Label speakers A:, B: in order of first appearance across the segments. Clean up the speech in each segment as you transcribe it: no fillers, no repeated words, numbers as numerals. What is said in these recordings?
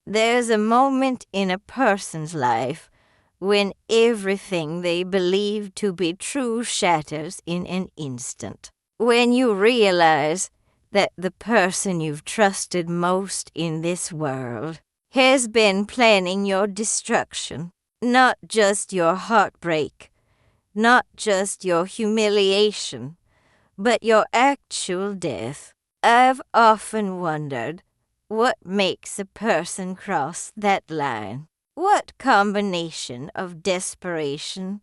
A: There's a moment in a person's life when everything they believe to be true shatters in an instant. When you realize that the person you've trusted most in this world has been planning your destruction, not just your heartbreak, not just your humiliation, but your actual death. I've often wondered what makes a person cross that line. What combination of desperation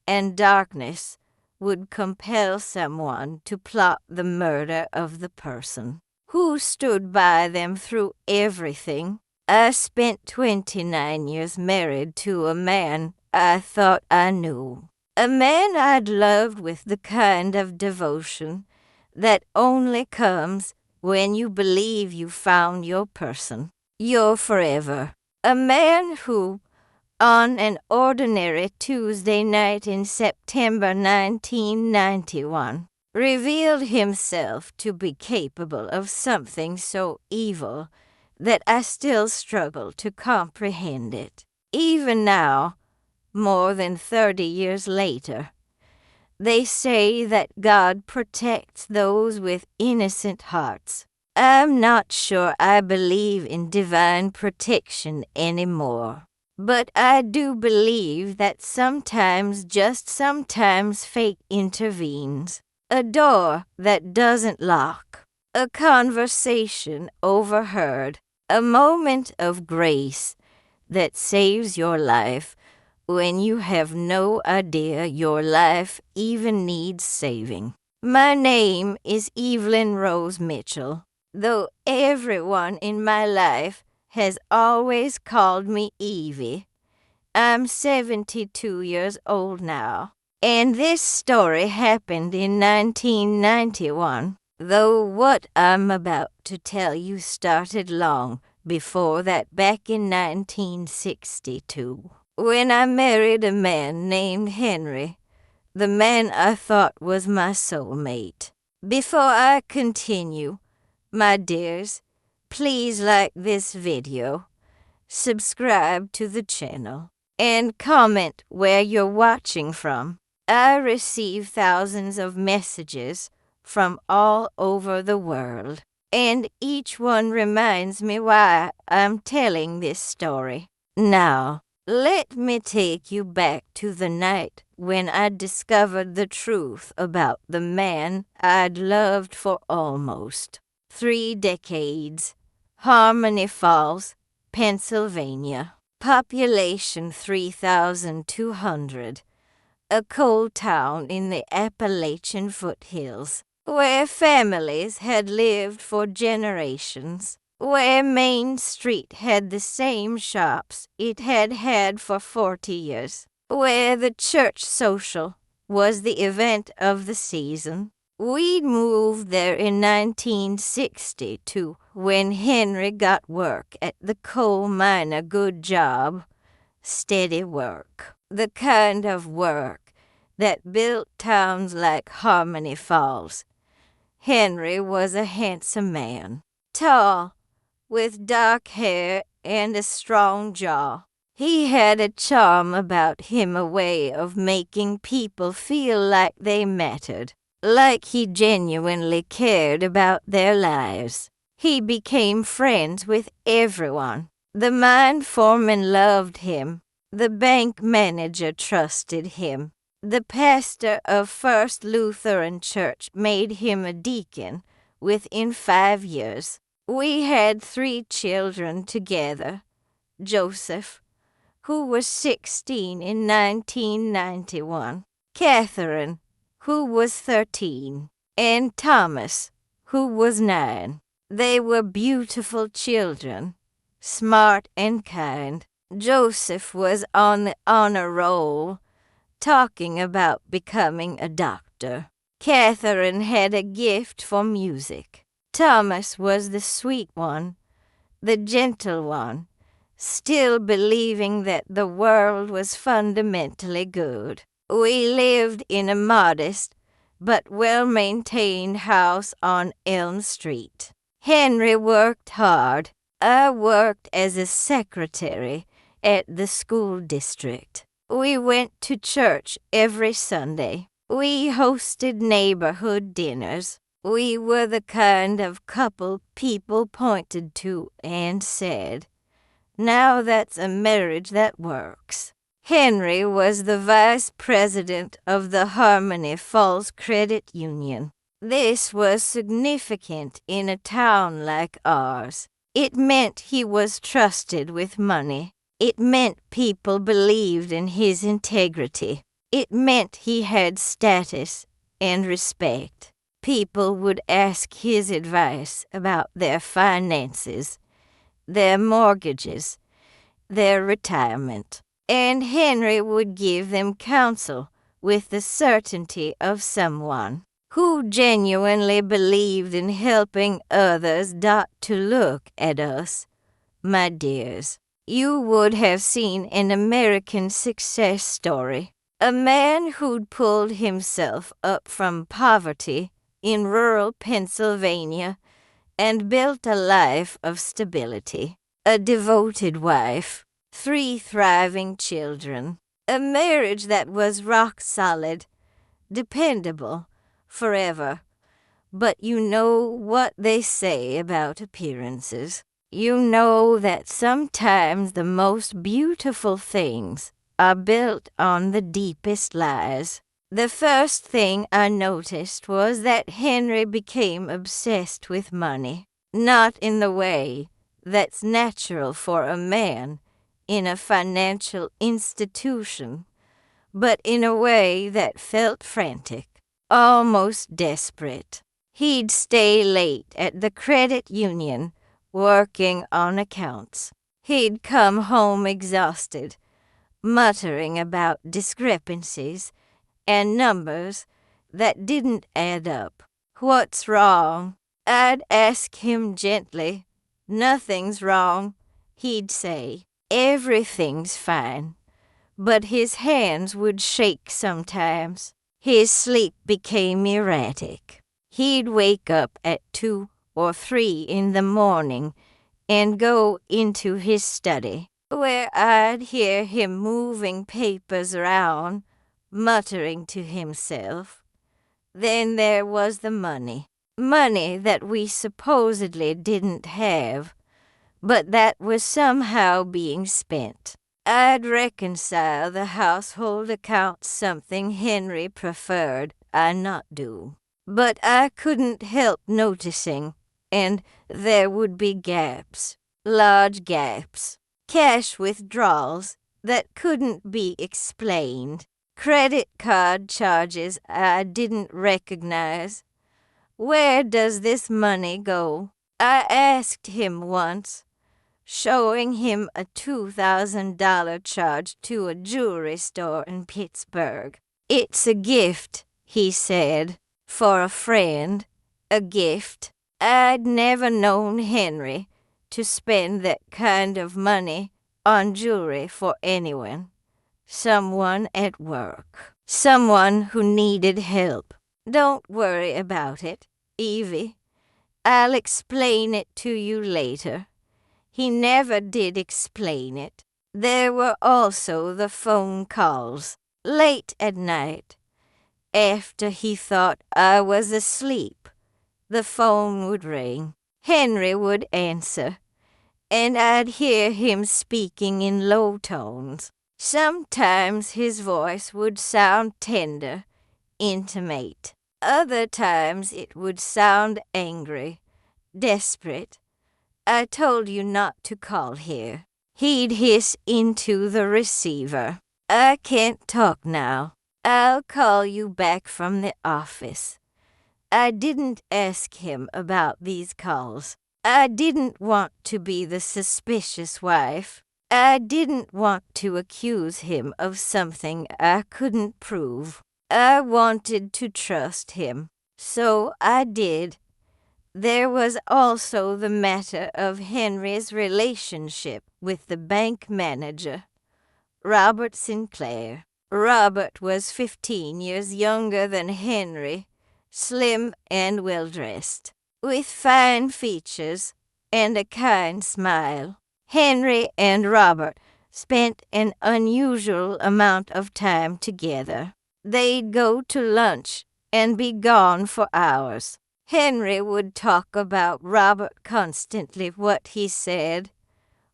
A: and darkness would compel someone to plot the murder of the person who stood by them through everything? I spent 29 years married to a man I thought I knew. A man I'd loved with the kind of devotion that only comes when you believe you found your person, your forever. A man who, on an ordinary Tuesday night in September 1991, revealed himself to be capable of something so evil that I still struggle to comprehend it. Even now, more than 30 years later, they say that God protects those with innocent hearts. I'm not sure I believe in divine protection anymore, but I do believe that sometimes, just sometimes, fate intervenes. A door that doesn't lock, a conversation overheard, a moment of grace that saves your life when you have no idea your life even needs saving. My name is Evelyn Rose Mitchell, though everyone in my life has always called me Evie. I'm 72 years old now, and this story happened in 1991, though what I'm about to tell you started long before that, back in 1962. When I married a man named Henry, the man I thought was my soulmate. Before I continue, my dears, please like this video, subscribe to the channel, and comment where you're watching from. I receive thousands of messages from all over the world, and each one reminds me why I'm telling this story. Now, let me take you back to the night when I discovered the truth about the man I'd loved for almost 3 decades. Harmony Falls, Pennsylvania. Population 3,200. A coal town in the Appalachian foothills, where families had lived for generations, where Main Street had the same shops it had had for 40 years, where the church social was the event of the season. We'd moved there in 1962 when Henry got work at the coal mine, a good job, steady work, the kind of work that built towns like Harmony Falls. Henry was a handsome man, tall, with dark hair and a strong jaw. He had a charm about him, a way of making people feel like they mattered, like he genuinely cared about their lives. He became friends with everyone. The mine foreman loved him. The bank manager trusted him. The pastor of First Lutheran Church made him a deacon within 5 years. We had 3 children together. Joseph, who was 16 in 1991, Catherine, who was 13, and Thomas, who was 9. They were beautiful children, smart and kind. Joseph was on the honor roll, talking about becoming a doctor. Catherine had a gift for music. Thomas was the sweet one, the gentle one, still believing that the world was fundamentally good. We lived in a modest but well-maintained house on Elm Street. Henry worked hard. I worked as a secretary at the school district. We went to church every Sunday. We hosted neighborhood dinners. We were the kind of couple people pointed to and said, "Now that's a marriage that works." Henry was the vice president of the Harmony Falls Credit Union. This was significant in a town like ours. It meant he was trusted with money. It meant people believed in his integrity. It meant he had status and respect. People would ask his advice about their finances, their mortgages, their retirement, and Henry would give them counsel with the certainty of someone who genuinely believed in helping others. To look at us, my dears. You would have seen an American success story. A man who'd pulled himself up from poverty in rural Pennsylvania and built a life of stability. A devoted wife, 3 thriving children, a marriage that was rock solid, dependable, forever. But you know what they say about appearances. You know that sometimes the most beautiful things are built on the deepest lies. The first thing I noticed was that Henry became obsessed with money, not in the way that's natural for a man in a financial institution, but in a way that felt frantic, almost desperate. He'd stay late at the credit union working on accounts. He'd come home exhausted, muttering about discrepancies and numbers that didn't add up. "What's wrong?" I'd ask him gently. "Nothing's wrong," he'd say. "Everything's fine." But his hands would shake sometimes. His sleep became erratic. He'd wake up at 2 or 3 in the morning and go into his study, where I'd hear him moving papers around, muttering to himself. Then there was the money. Money that we supposedly didn't have, but that was somehow being spent. I'd reconcile the household accounts, something Henry preferred I not do. But I couldn't help noticing, and there would be gaps, large gaps, cash withdrawals that couldn't be explained, credit card charges I didn't recognize. "Where does this money go?" I asked him once, showing him a $2,000 charge to a jewelry store in Pittsburgh. "It's a gift," he said, "for a friend, a gift." I'd never known Henry to spend that kind of money on jewelry for anyone. Someone at work. Someone who needed help. "Don't worry about it, Evie. I'll explain it to you later." He never did explain it. There were also the phone calls, late at night. After he thought I was asleep, the phone would ring. Henry would answer, and I'd hear him speaking in low tones. Sometimes his voice would sound tender, intimate. Other times it would sound angry, desperate. "I told you not to call here." He'd hiss into the receiver. "I can't talk now. I'll call you back from the office." I didn't ask him about these calls. I didn't want to be the suspicious wife. I didn't want to accuse him of something I couldn't prove. I wanted to trust him, so I did. There was also the matter of Henry's relationship with the bank manager, Robert Sinclair. Robert was 15 years younger than Henry, slim and well-dressed, with fine features and a kind smile. Henry and Robert spent an unusual amount of time together. They'd go to lunch and be gone for hours. Henry would talk about Robert constantly, what he said,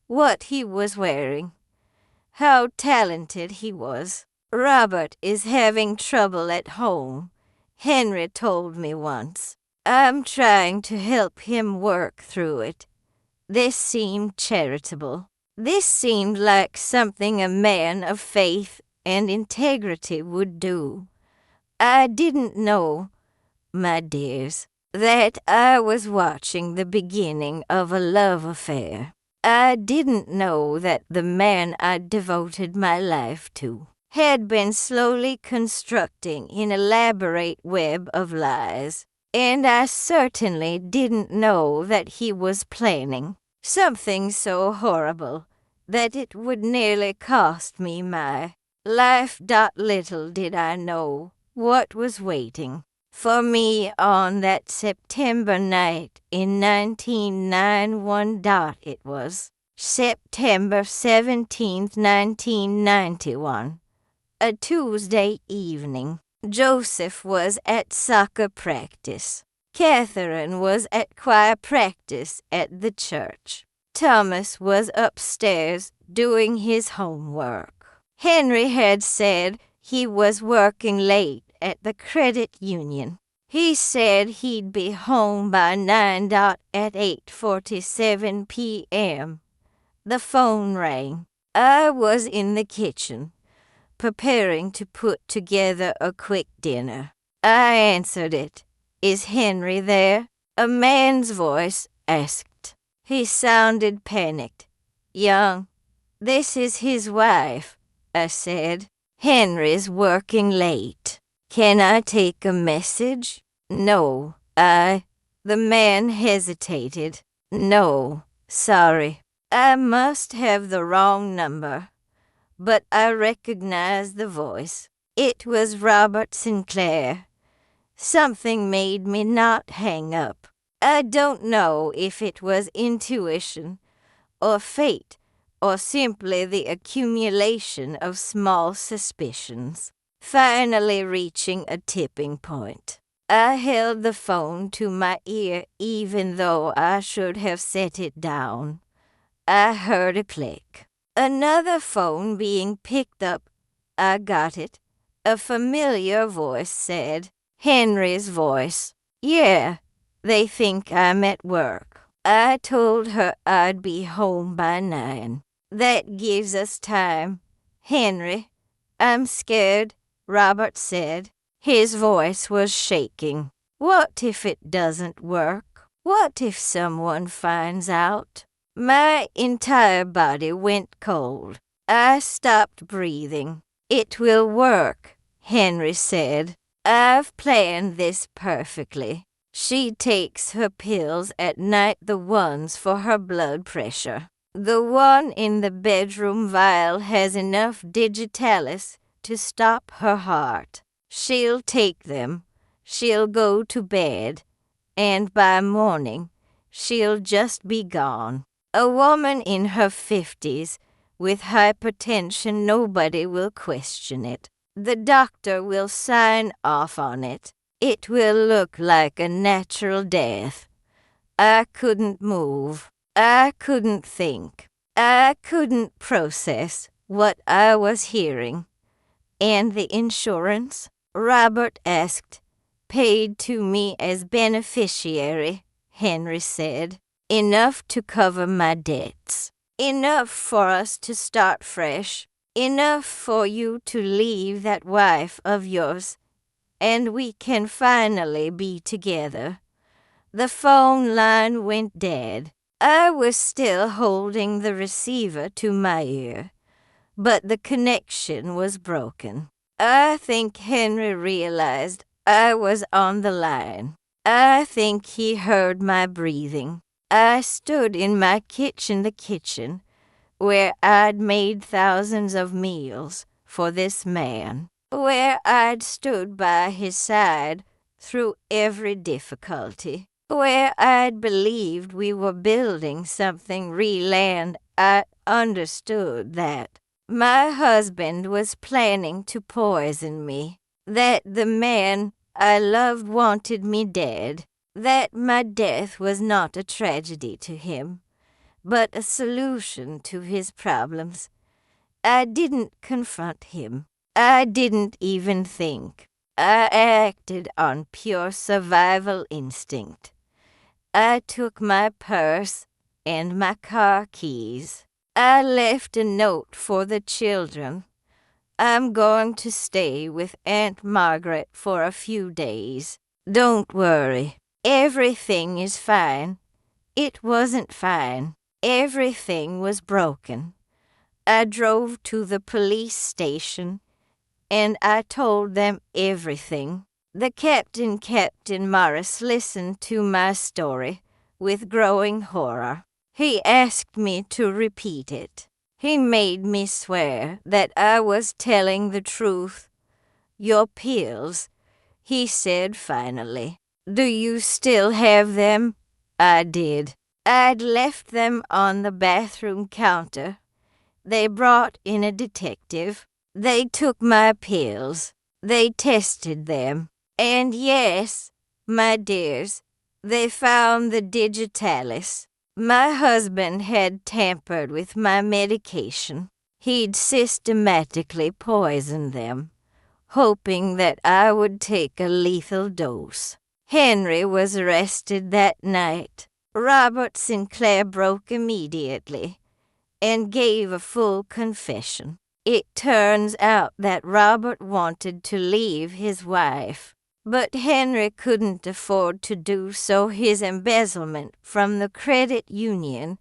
A: what he was wearing, how talented he was. Robert is having trouble at home, Henry told me once. I'm trying to help him work through it. This seemed charitable. This seemed like something a man of faith and integrity would do. I didn't know, my dears, that I was watching the beginning of a love affair. I didn't know that the man I'd devoted my life to had been slowly constructing an elaborate web of lies. And I certainly didn't know that he was planning something so horrible that it would nearly cost me my life. Little did I know what was waiting for me on that September night in 1991. It was September 17th, 1991, a Tuesday evening. Joseph was at soccer practice. Catherine was at choir practice at the church. Thomas was upstairs doing his homework. Henry had said he was working late at the credit union. He said he'd be home by 9 at 8:47 p.m. The phone rang. I was in the kitchen, preparing to put together a quick dinner. I answered it. Is Henry there? A man's voice asked. He sounded panicked. Young, this is his wife, I said. Henry's working late. Can I take a message? No, The man hesitated. No, sorry. I must have the wrong number. But I recognized the voice. It was Robert Sinclair. Something made me not hang up. I don't know if it was intuition, or fate, or simply the accumulation of small suspicions, finally reaching a tipping point. I held the phone to my ear even though I should have set it down. I heard a click. Another phone being picked up. I got it. A familiar voice said, Henry's voice. Yeah, they think I'm at work. I told her I'd be home by 9. That gives us time. Henry, I'm scared, Robert said. His voice was shaking. What if it doesn't work? What if someone finds out? My entire body went cold. I stopped breathing. It will work, Henry said. I've planned this perfectly. She takes her pills at night, the ones for her blood pressure. The one in the bedroom vial has enough digitalis to stop her heart. She'll take them. She'll go to bed. And by morning, she'll just be gone. A woman in her 50s with hypertension, nobody will question it. The doctor will sign off on it. It will look like a natural death. I couldn't move. I couldn't think. I couldn't process what I was hearing. And the insurance? Robert asked. Paid to me as beneficiary, Henry said. Enough to cover my debts. Enough for us to start fresh. Enough for you to leave that wife of yours, and we can finally be together. The phone line went dead. I was still holding the receiver to my ear, but the connection was broken. I think Henry realized I was on the line. I think he heard my breathing. I stood in my kitchen, where I'd made thousands of meals for this man, where I'd stood by his side through every difficulty, where I'd believed we were building something real, and I understood that my husband was planning to poison me, that the man I loved wanted me dead, that my death was not a tragedy to him, but a solution to his problems. I didn't confront him. I didn't even think. I acted on pure survival instinct. I took my purse and my car keys. I left a note for the children. I'm going to stay with Aunt Margaret for a few days. Don't worry. Everything is fine. It wasn't fine. Everything was broken. I drove to the police station and I told them everything. The Captain Morris listened to my story with growing horror. He asked me to repeat it. He made me swear that I was telling the truth. Your pills, he said finally. Do you still have them? I did. I'd left them on the bathroom counter. They brought in a detective. They took my pills. They tested them. And yes, my dears, they found the digitalis. My husband had tampered with my medication. He'd systematically poisoned them, hoping that I would take a lethal dose. Henry was arrested that night. Robert Sinclair broke immediately and gave a full confession. It turns out that Robert wanted to leave his wife, but Henry couldn't afford to do so. His embezzlement from the credit union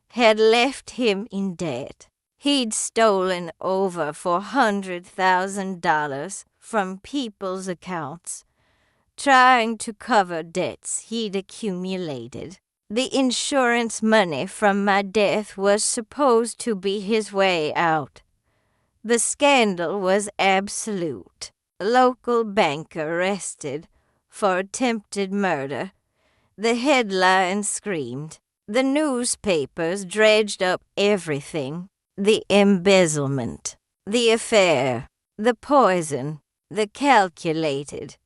A: had left him in debt. He'd stolen over $400,000 from people's accounts, trying to cover debts he'd accumulated. The insurance money from my death was supposed to be his way out. The scandal was absolute. Local banker arrested for attempted murder. The headlines screamed. The newspapers dredged up everything. The embezzlement, the affair, the poison, the calculated,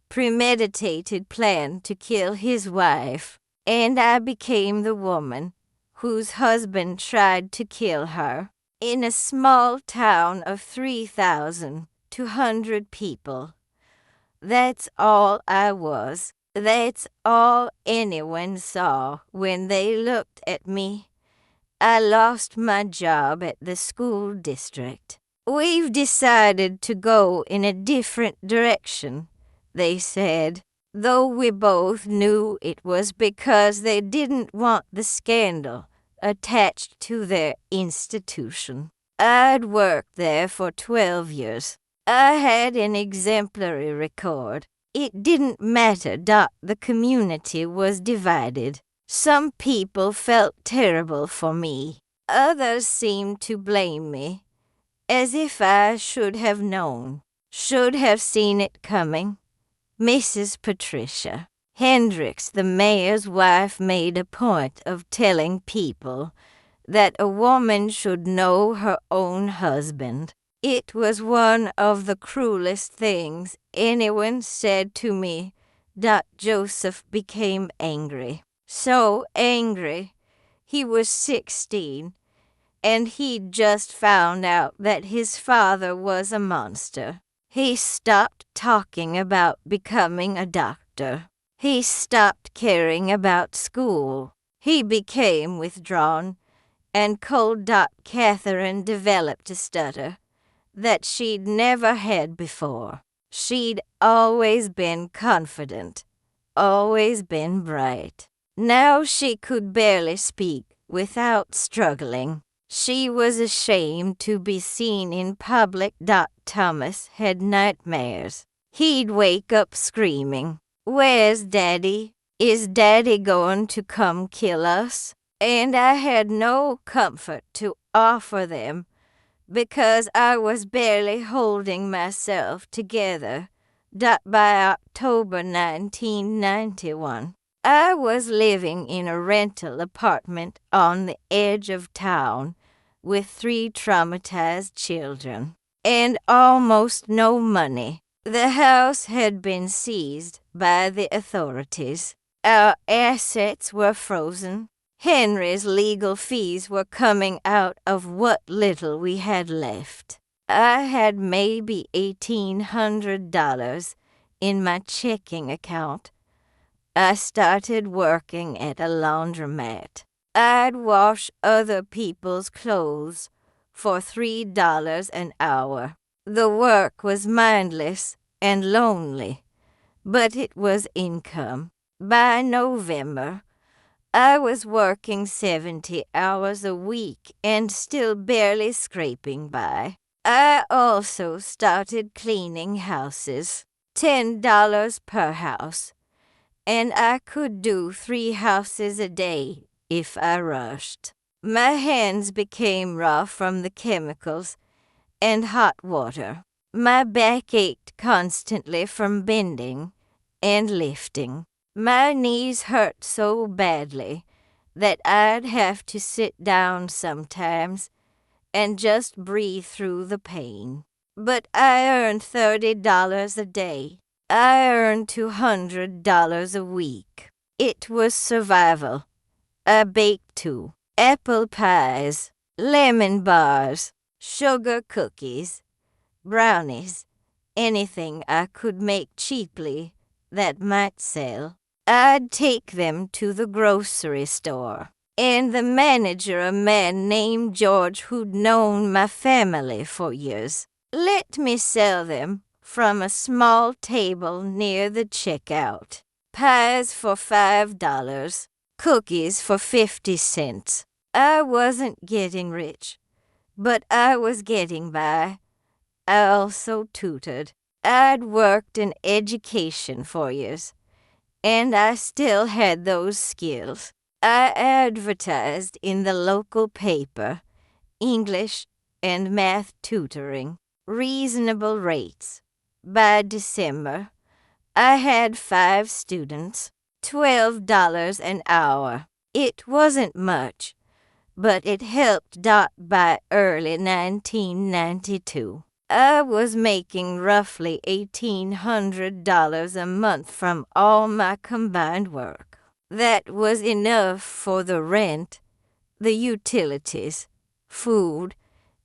A: premeditated plan to kill his wife. And I became the woman whose husband tried to kill her. In a small town of 3,200 people. That's all I was. That's all anyone saw when they looked at me. I lost my job at the school district. We've decided to go in a different direction, they said, though we both knew it was because they didn't want the scandal attached to their institution. I'd worked there for 12 years. I had an exemplary record. It didn't matter that the community was divided. Some people felt terrible for me. Others seemed to blame me, as if I should have known, should have seen it coming. Mrs. Patricia Hendricks, the mayor's wife, made a point of telling people that a woman should know her own husband. It was one of the cruelest things anyone said to me. Joseph became angry. So angry. He was 16, and he'd just found out that his father was a monster. He stopped talking about becoming a doctor. He stopped caring about school. He became withdrawn, and cold. Catherine developed a stutter that she'd never had before. She'd always been confident, always been bright. Now she could barely speak without struggling. She was ashamed to be seen in public. Thomas had nightmares. He'd wake up screaming, "Where's Daddy? Is Daddy going to come kill us?" And I had no comfort to offer them because I was barely holding myself together. By October 1991, I was living in a rental apartment on the edge of town with 3 traumatized children and almost no money. The house had been seized by the authorities. Our assets were frozen. Henry's legal fees were coming out of what little we had left. I had maybe $1,800 in my checking account. I started working at a laundromat. I'd wash other people's clothes for $3 an hour. The work was mindless and lonely, but it was income. By November, I was working 70 hours a week and still barely scraping by. I also started cleaning houses, $10 per house, and I could do 3 houses a day if I rushed. My hands became raw from the chemicals and hot water. My back ached constantly from bending and lifting. My knees hurt so badly that I'd have to sit down sometimes and just breathe through the pain. But I earned $30 a day. I earned $200 a week. It was survival. I baked 2 apple pies, lemon bars, sugar cookies, brownies, anything I could make cheaply that might sell. I'd take them to the grocery store, and the manager, a man named George who'd known my family for years, let me sell them from a small table near the checkout. Pies for $5, cookies for 50 cents. I wasn't getting rich, but I was getting by. I also tutored. I'd worked in education for years, and I still had those skills. I advertised in the local paper, English and math tutoring, reasonable rates. By December, I had 5 students, $12 an hour. It wasn't much, but it helped Dot by early 1992. I was making roughly $1,800 a month from all my combined work. That was enough for the rent, the utilities, food,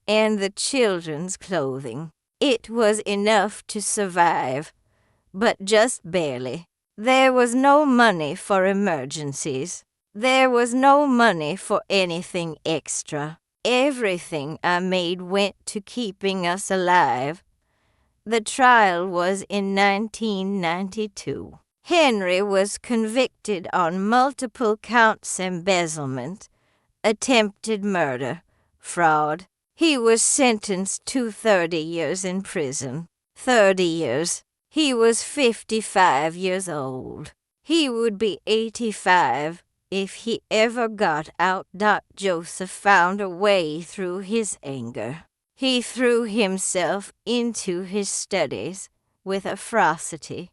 A: and the children's clothing. It was enough to survive, but just barely. There was no money for emergencies. There was no money for anything extra. Everything I made went to keeping us alive. The trial was in 1992. Henry was convicted on multiple counts: embezzlement, attempted murder, fraud. He was sentenced to 30 years in prison. 30 years. He was 55 years old. He would be 85 if he ever got out. Joseph found a way through his anger. He threw himself into his studies with a ferocity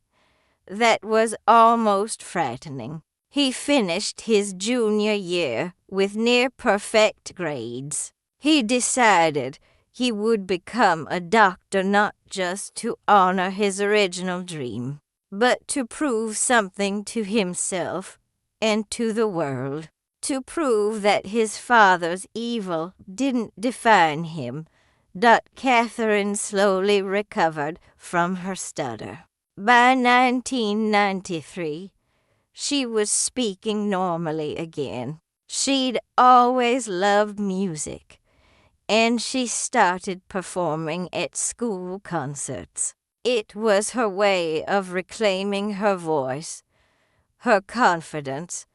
A: that was almost frightening. He finished his junior year with near-perfect grades. He decided he would become a doctor not just to honor his original dream, but to prove something to himself and to the world, to prove that his father's evil didn't define him. Catherine slowly recovered from her stutter. By 1993, she was speaking normally again. She'd always loved music, and she started performing at school concerts. It was her way of reclaiming her voice, her confidence,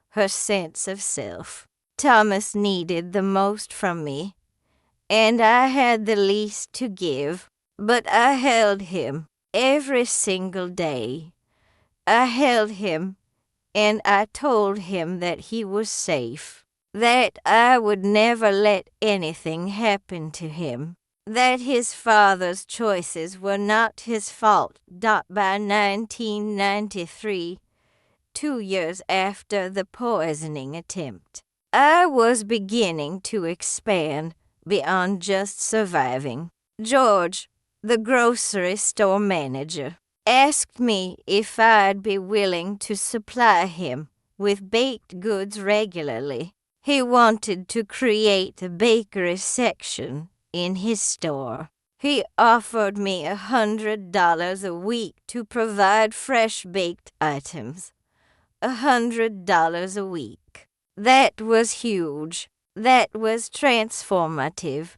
A: her sense of self. Thomas needed the most from me, and I had the least to give, but I held him every single day. I held him, and I told him that he was safe, that I would never let anything happen to him, that his father's choices were not his fault. By 1993, 2 years after the poisoning attempt. I was beginning to expand beyond just surviving. George, the grocery store manager, asked me if I'd be willing to supply him with baked goods regularly. He wanted to create a bakery section in his store. He offered me $100 a week to provide fresh baked items. $100 a week. That was huge. That was transformative.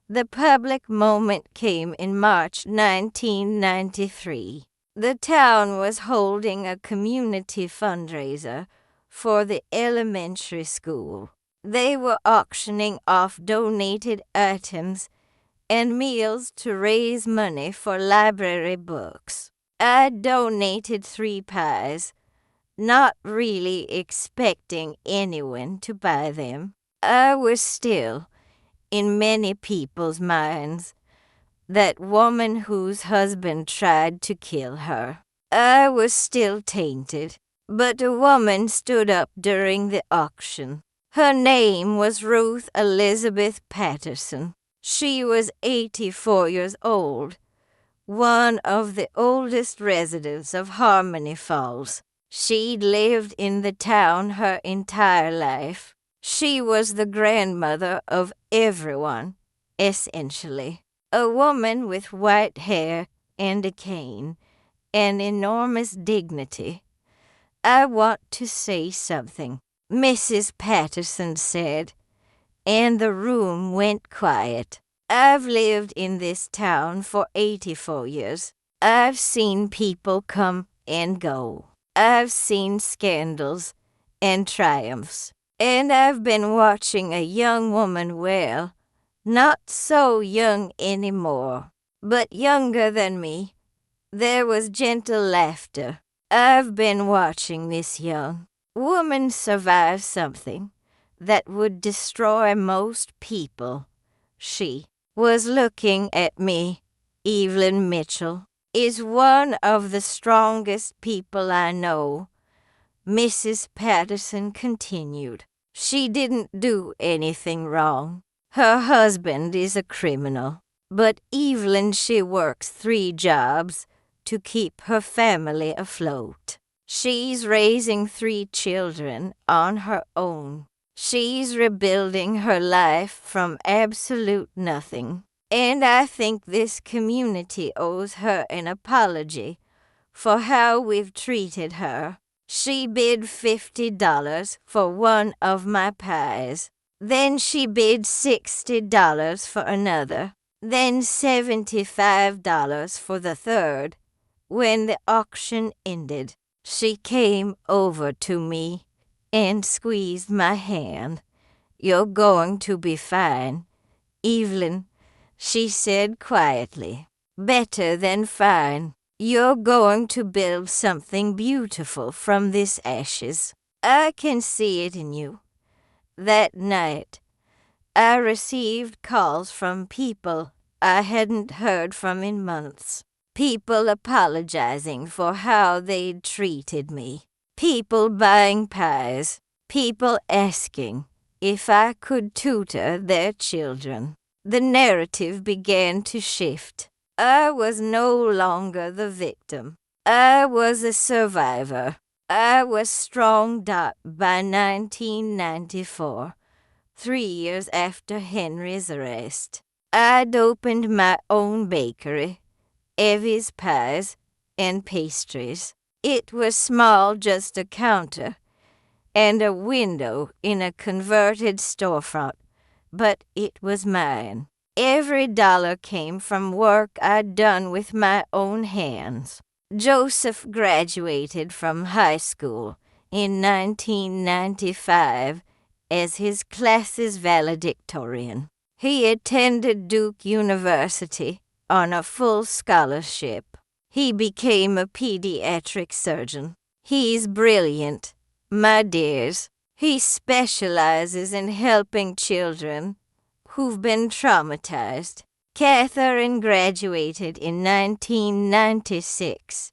A: The public moment came in March 1993. The town was holding a community fundraiser for the elementary school. They were auctioning off donated items and meals to raise money for library books. I donated 3 pies, not really expecting anyone to buy them. I was still, in many people's minds, that woman whose husband tried to kill her. I was still tainted, but a woman stood up during the auction. Her name was Ruth Elizabeth Patterson. She was 84 years old, one of the oldest residents of Harmony Falls. She'd lived in the town her entire life. She was the grandmother of everyone, essentially. A woman with white hair and a cane, and enormous dignity. "I want to say something," Mrs. Patterson said, and the room went quiet. "I've lived in this town for 84 years. I've seen people come and go. I've seen scandals and triumphs. And I've been watching a young woman well, not so young anymore, but younger than me. There was gentle laughter. I've been watching this young woman survive something that would destroy most people. She was looking at me. Evelyn Mitchell is one of the strongest people I know," Mrs. Patterson continued. "She didn't do anything wrong. Her husband is a criminal. But Evelyn, she works 3 jobs to keep her family afloat. She's raising 3 children on her own. She's rebuilding her life from absolute nothing. And I think this community owes her an apology for how we've treated her." She bid $50 for one of my pies. Then she bid $60 for another. Then $75 for the third. When the auction ended, she came over to me and squeezed my hand. "You're going to be fine, Evelyn," she said quietly. "Better than fine. You're going to build something beautiful from this ashes. I can see it in you." That night, I received calls from people I hadn't heard from in months. People apologizing for how they'd treated me. People buying pies. People asking if I could tutor their children. The narrative began to shift. I was no longer the victim. I was a survivor. I was stronged up by 1994, 3 years after Henry's arrest. I'd opened my own bakery, Evie's Pies and Pastries. It was small, just a counter and a window in a converted storefront, but it was mine. Every dollar came from work I'd done with my own hands. Joseph graduated from high school in 1995 as his class's valedictorian. He attended Duke University on a full scholarship. He became a pediatric surgeon. He's brilliant, my dears. He specializes in helping children who've been traumatized. Catherine graduated in 1996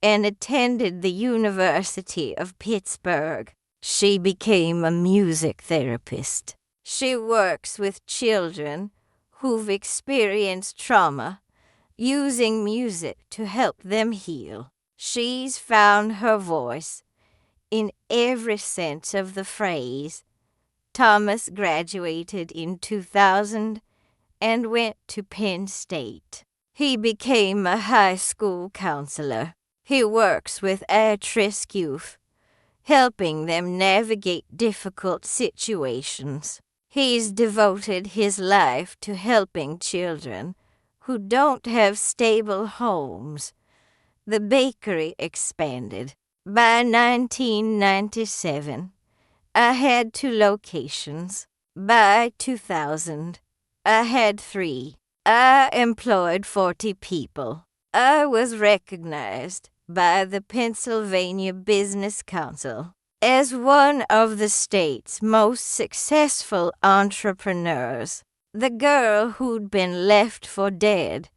A: and attended the University of Pittsburgh. She became a music therapist. She works with children who've experienced trauma, using music to help them heal. She's found her voice in every sense of the phrase. Thomas graduated in 2000 and went to Penn State. He became a high school counselor. He works with at-risk youth, helping them navigate difficult situations. He's devoted his life to helping children who don't have stable homes. The bakery expanded. By 1997, I had 2 locations. By 2000, I had 3. I employed 40 people. I was recognized by the Pennsylvania Business Council as one of the state's most successful entrepreneurs. The girl who'd been left for dead,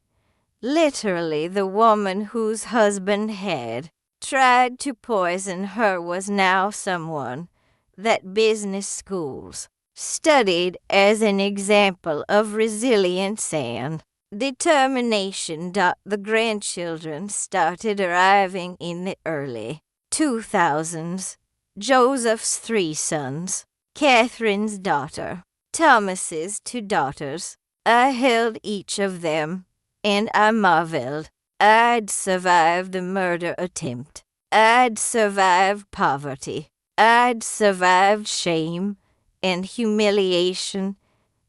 A: literally the woman whose husband had tried to poison her, was now someone that business schools studied as an example of resilience and determination. The grandchildren started arriving in the early 2000s. Joseph's 3 sons, Catherine's daughter, Thomas's 2 daughters. I held each of them, and I marveled. I'd survived a murder attempt. I'd survived poverty. I'd survived shame and humiliation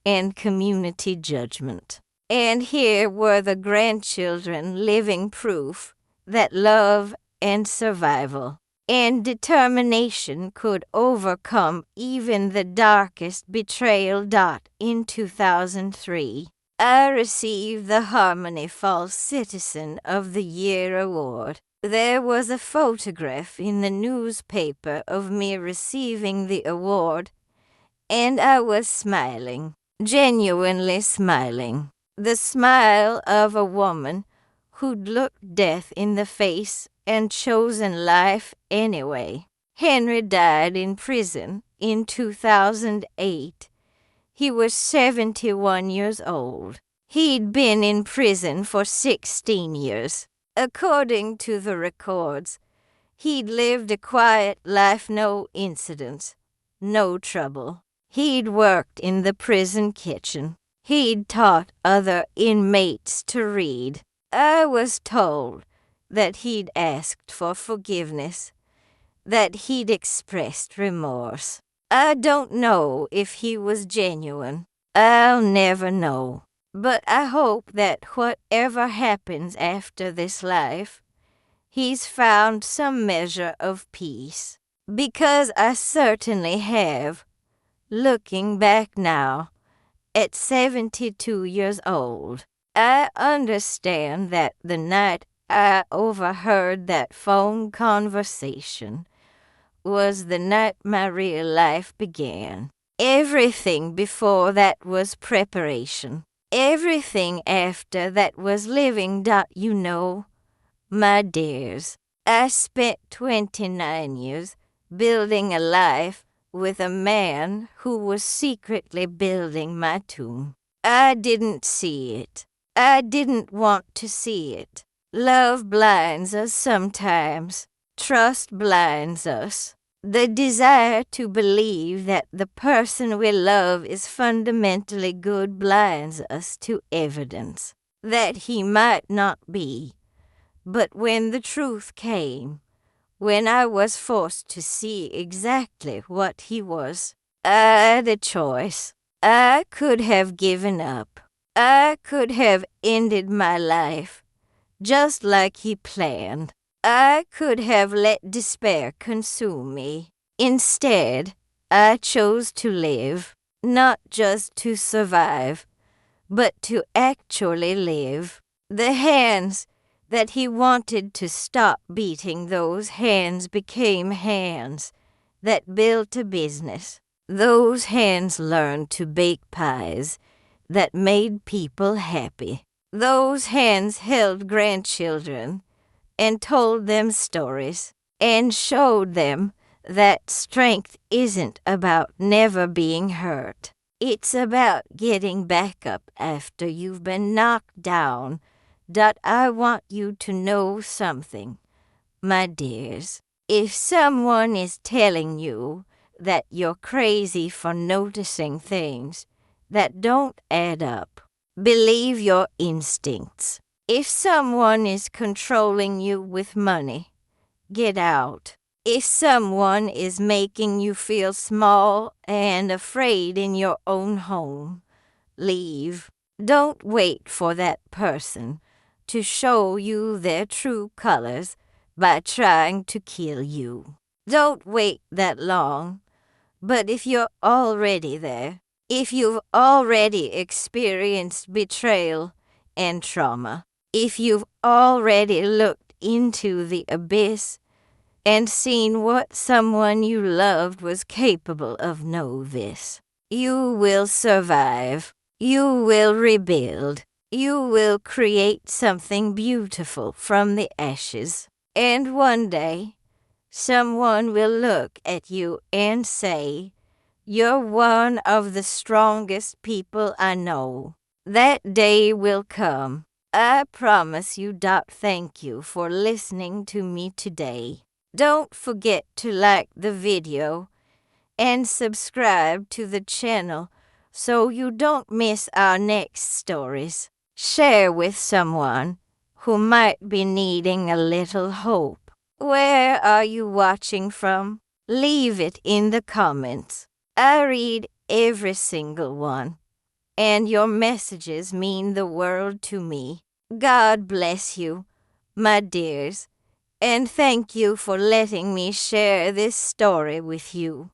A: and community judgment. And here were the grandchildren, living proof that love and survival and determination could overcome even the darkest betrayal. In 2003, I received the Harmony Falls Citizen of the Year award. There was a photograph in the newspaper of me receiving the award, and I was smiling, genuinely smiling. The smile of a woman who'd looked death in the face and chosen life anyway. Henry died in prison in 2008. He was 71 years old. He'd been in prison for 16 years. According to the records, he'd lived a quiet life, no incidents, no trouble. He'd worked in the prison kitchen. He'd taught other inmates to read. I was told that he'd asked for forgiveness, that he'd expressed remorse. I don't know if he was genuine. I'll never know. But I hope that whatever happens after this life, he's found some measure of peace. Because I certainly have, looking back now, at 72 years old. I understand that the night I overheard that phone conversation was the night my real life began. Everything before that was preparation. Everything after that was living. You know, my dears, I spent 29 years building a life with a man who was secretly building my tomb. I didn't see it. I didn't want to see it. Love blinds us sometimes. Trust blinds us. The desire to believe that the person we love is fundamentally good blinds us to evidence that he might not be. But when the truth came, when I was forced to see exactly what he was, I had a choice. I could have given up. I could have ended my life, just like he planned. I could have let despair consume me. Instead, I chose to live, not just to survive, but to actually live. The hands that he wanted to stop beating, those hands became hands that built a business. Those hands learned to bake pies that made people happy. Those hands held grandchildren and told them stories and showed them that strength isn't about never being hurt. It's about getting back up after you've been knocked down. That I want you to know something, my dears. If someone is telling you that you're crazy for noticing things that don't add up, believe your instincts. If someone is controlling you with money, get out. If someone is making you feel small and afraid in your own home, leave. Don't wait for that person to show you their true colors by trying to kill you. Don't wait that long. But if you're already there, if you've already experienced betrayal and trauma, if you've already looked into the abyss and seen what someone you loved was capable of, know this. You will survive. You will rebuild. You will create something beautiful from the ashes. And one day, someone will look at you and say, "You're one of the strongest people I know." That day will come. I promise you. Thank you for listening to me today. Don't forget to like the video and subscribe to the channel so you don't miss our next stories. Share with someone who might be needing a little hope. Where are you watching from? Leave it in the comments. I read every single one, and your messages mean the world to me. God bless you, my dears, and thank you for letting me share this story with you.